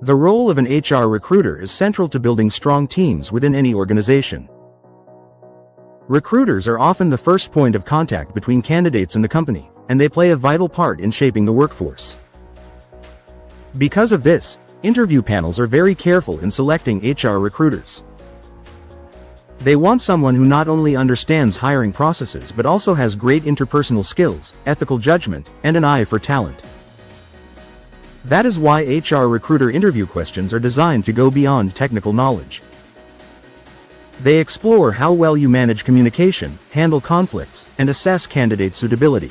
The role of an HR recruiter is central to building strong teams within any organization. Recruiters are often the first point of contact between candidates and the company, and they play a vital part in shaping the workforce. Because of this, interview panels are very careful in selecting HR recruiters. They want someone who not only understands hiring processes but also has great interpersonal skills, ethical judgment, and an eye for talent. That is why HR recruiter interview questions are designed to go beyond technical knowledge. They explore how well you manage communication, handle conflicts, and assess candidate suitability.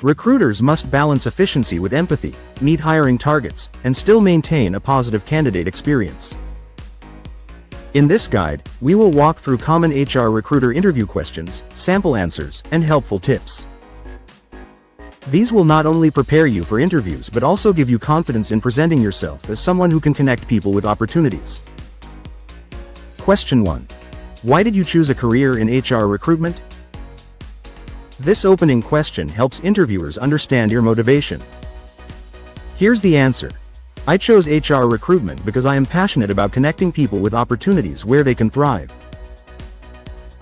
Recruiters must balance efficiency with empathy, meet hiring targets, and still maintain a positive candidate experience. In this guide, we will walk through common HR recruiter interview questions, sample answers, and helpful tips. These will not only prepare you for interviews but also give you confidence in presenting yourself as someone who can connect people with opportunities. Question 1. Why did you choose a career in HR recruitment? This opening question helps interviewers understand your motivation. Here's the answer. I chose HR recruitment because I am passionate about connecting people with opportunities where they can thrive.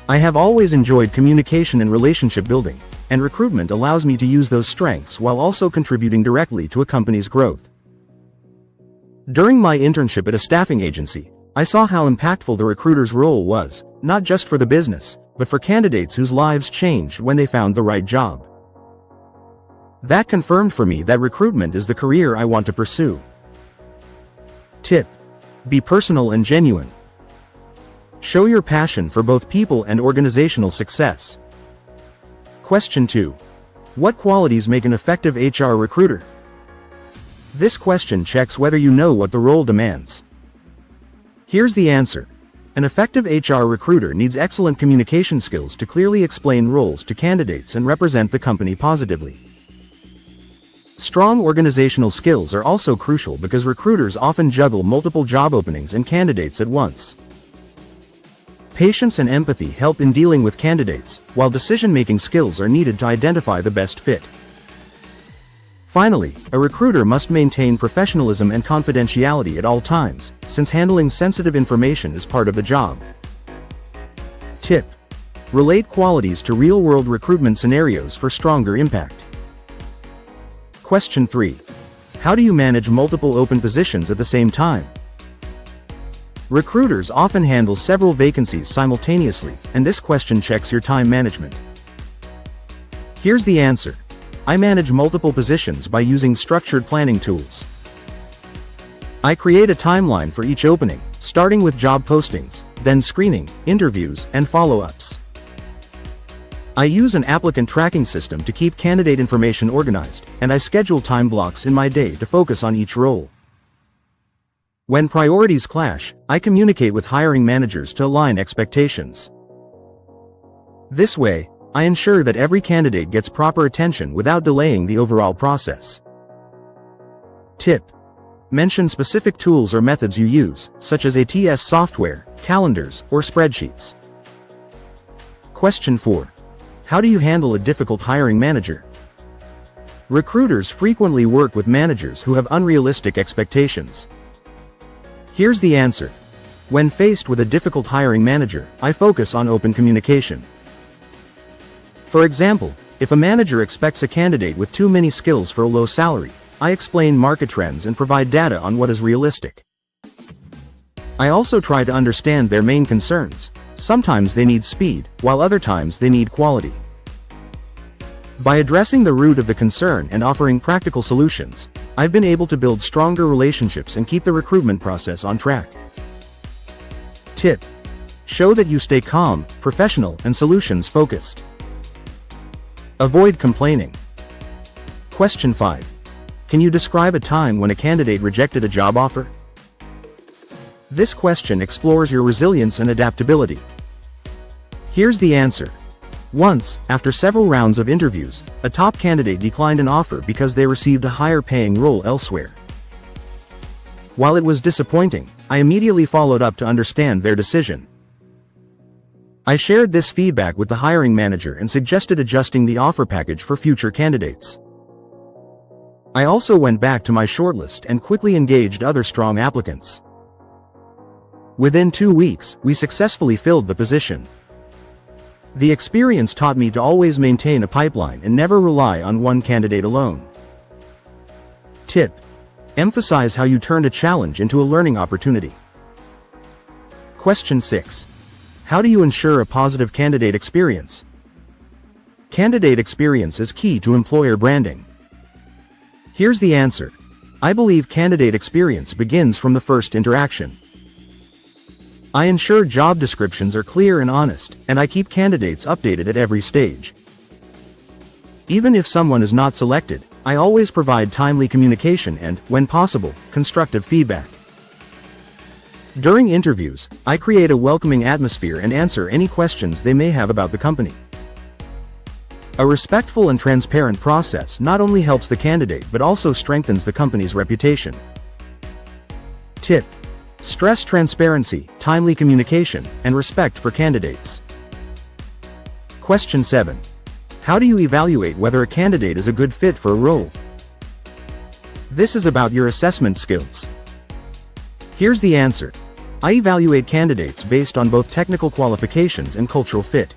I have always enjoyed communication and relationship building, and recruitment allows me to use those strengths while also contributing directly to a company's growth. During my internship at a staffing agency, I saw how impactful the recruiter's role was, not just for the business, but for candidates whose lives changed when they found the right job. That confirmed for me that recruitment is the career I want to pursue. Tip: be personal and genuine. Show your passion for both people and organizational success. Question 2. What qualities make an effective HR recruiter? This question checks whether you know what the role demands. Here's the answer. An effective HR recruiter needs excellent communication skills to clearly explain roles to candidates and represent the company positively. Strong organizational skills are also crucial because recruiters often juggle multiple job openings and candidates at once. Patience and empathy help in dealing with candidates, while decision-making skills are needed to identify the best fit. Finally, a recruiter must maintain professionalism and confidentiality at all times, since handling sensitive information is part of the job. Tip: relate qualities to real-world recruitment scenarios for stronger impact. Question 3. How do you manage multiple open positions at the same time? Recruiters often handle several vacancies simultaneously, and this question checks your time management. Here's the answer. I manage multiple positions by using structured planning tools. I create a timeline for each opening, starting with job postings, then screening, interviews, and follow-ups. I use an applicant tracking system to keep candidate information organized, and I schedule time blocks in my day to focus on each role. When priorities clash, I communicate with hiring managers to align expectations. This way, I ensure that every candidate gets proper attention without delaying the overall process. Tip: mention specific tools or methods you use, such as ATS software, calendars, or spreadsheets. Question 4. How do you handle a difficult hiring manager? Recruiters frequently work with managers who have unrealistic expectations. Here's the answer. When faced with a difficult hiring manager, I focus on open communication. For example, if a manager expects a candidate with too many skills for a low salary, I explain market trends and provide data on what is realistic. I also try to understand their main concerns. Sometimes they need speed, while other times they need quality. By addressing the root of the concern and offering practical solutions, I've been able to build stronger relationships and keep the recruitment process on track. Tip: show that you stay calm, professional, and solutions-focused. Avoid complaining. Question 5. Can you describe a time when a candidate rejected a job offer? This question explores your resilience and adaptability. Here's the answer. Once, after several rounds of interviews, a top candidate declined an offer because they received a higher-paying role elsewhere. While it was disappointing, I immediately followed up to understand their decision. I shared this feedback with the hiring manager and suggested adjusting the offer package for future candidates. I also went back to my shortlist and quickly engaged other strong applicants. Within 2 weeks, we successfully filled the position. The experience taught me to always maintain a pipeline and never rely on one candidate alone. Tip: emphasize how you turned a challenge into a learning opportunity. Question 6. How do you ensure a positive candidate experience? Candidate experience is key to employer branding. Here's the answer. I believe candidate experience begins from the first interaction. I ensure job descriptions are clear and honest, and I keep candidates updated at every stage. Even if someone is not selected, I always provide timely communication and, when possible, constructive feedback. During interviews, I create a welcoming atmosphere and answer any questions they may have about the company. A respectful and transparent process not only helps the candidate but also strengthens the company's reputation. Tip: stress transparency, timely communication, and respect for candidates. Question 7. How do you evaluate whether a candidate is a good fit for a role? This is about your assessment skills. Here's the answer. I evaluate candidates based on both technical qualifications and cultural fit.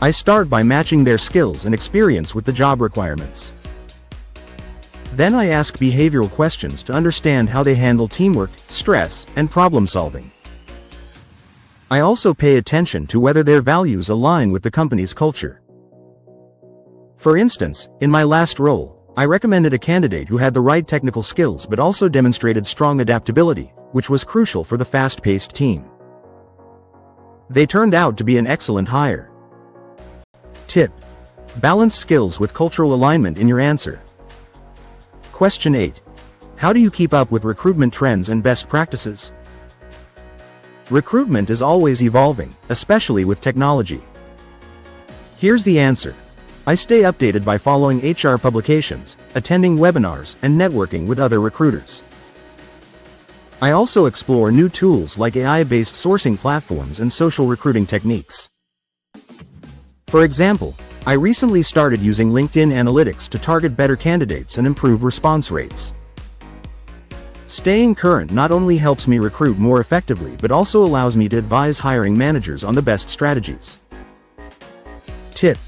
I start by matching their skills and experience with the job requirements. Then I ask behavioral questions to understand how they handle teamwork, stress, and problem solving. I also pay attention to whether their values align with the company's culture. For instance, in my last role, I recommended a candidate who had the right technical skills but also demonstrated strong adaptability, which was crucial for the fast-paced team. They turned out to be an excellent hire. Tip: balance skills with cultural alignment in your answer. Question 8. How do you keep up with recruitment trends and best practices? Recruitment is always evolving, especially with technology. Here's the answer. I stay updated by following HR publications, attending webinars, and networking with other recruiters. I also explore new tools like AI-based sourcing platforms and social recruiting techniques. For example, I recently started using LinkedIn Analytics to target better candidates and improve response rates. Staying current not only helps me recruit more effectively but also allows me to advise hiring managers on the best strategies. Tip: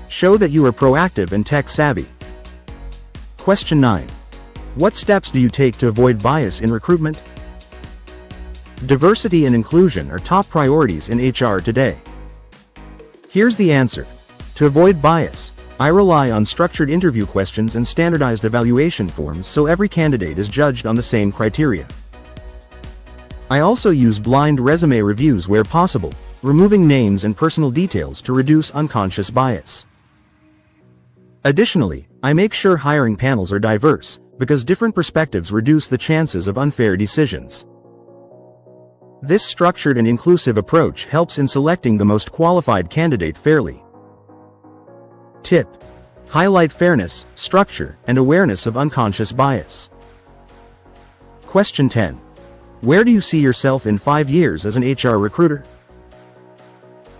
show that you are proactive and tech-savvy. Question 9. What steps do you take to avoid bias in recruitment? Diversity and inclusion are top priorities in HR today. Here's the answer. To avoid bias, I rely on structured interview questions and standardized evaluation forms so every candidate is judged on the same criteria. I also use blind resume reviews where possible, removing names and personal details to reduce unconscious bias. Additionally, I make sure hiring panels are diverse, because different perspectives reduce the chances of unfair decisions. This structured and inclusive approach helps in selecting the most qualified candidate fairly. Tip: highlight fairness, structure, and awareness of unconscious bias. Question 10. Where do you see yourself in 5 years as an HR recruiter?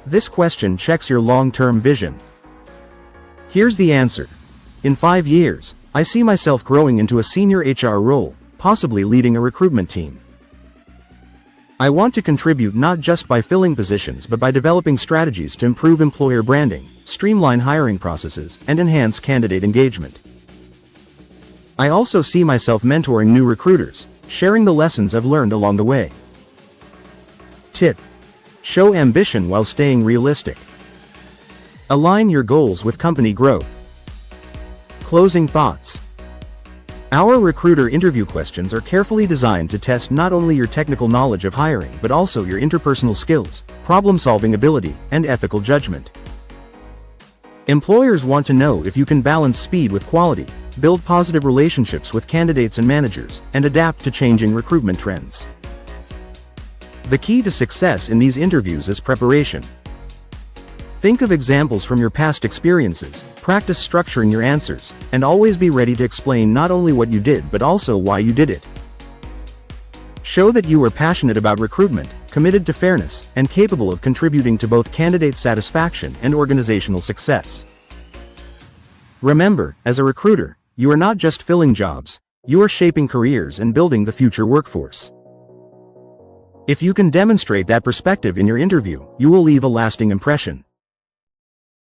This question checks your long-term vision. Here's the answer. In 5 years, I see myself growing into a senior HR role, possibly leading a recruitment team. I want to contribute not just by filling positions but by developing strategies to improve employer branding, streamline hiring processes, and enhance candidate engagement. I also see myself mentoring new recruiters, sharing the lessons I've learned along the way. Tip: show ambition while staying realistic. Align your goals with company growth. Closing thoughts. Our recruiter interview questions are carefully designed to test not only your technical knowledge of hiring but also your interpersonal skills, problem-solving ability, and ethical judgment. Employers want to know if you can balance speed with quality, build positive relationships with candidates and managers, and adapt to changing recruitment trends. The key to success in these interviews is preparation. Think of examples from your past experiences, practice structuring your answers, and always be ready to explain not only what you did but also why you did it. Show that you are passionate about recruitment, committed to fairness, and capable of contributing to both candidate satisfaction and organizational success. Remember, as a recruiter, you are not just filling jobs, you are shaping careers and building the future workforce. If you can demonstrate that perspective in your interview, you will leave a lasting impression.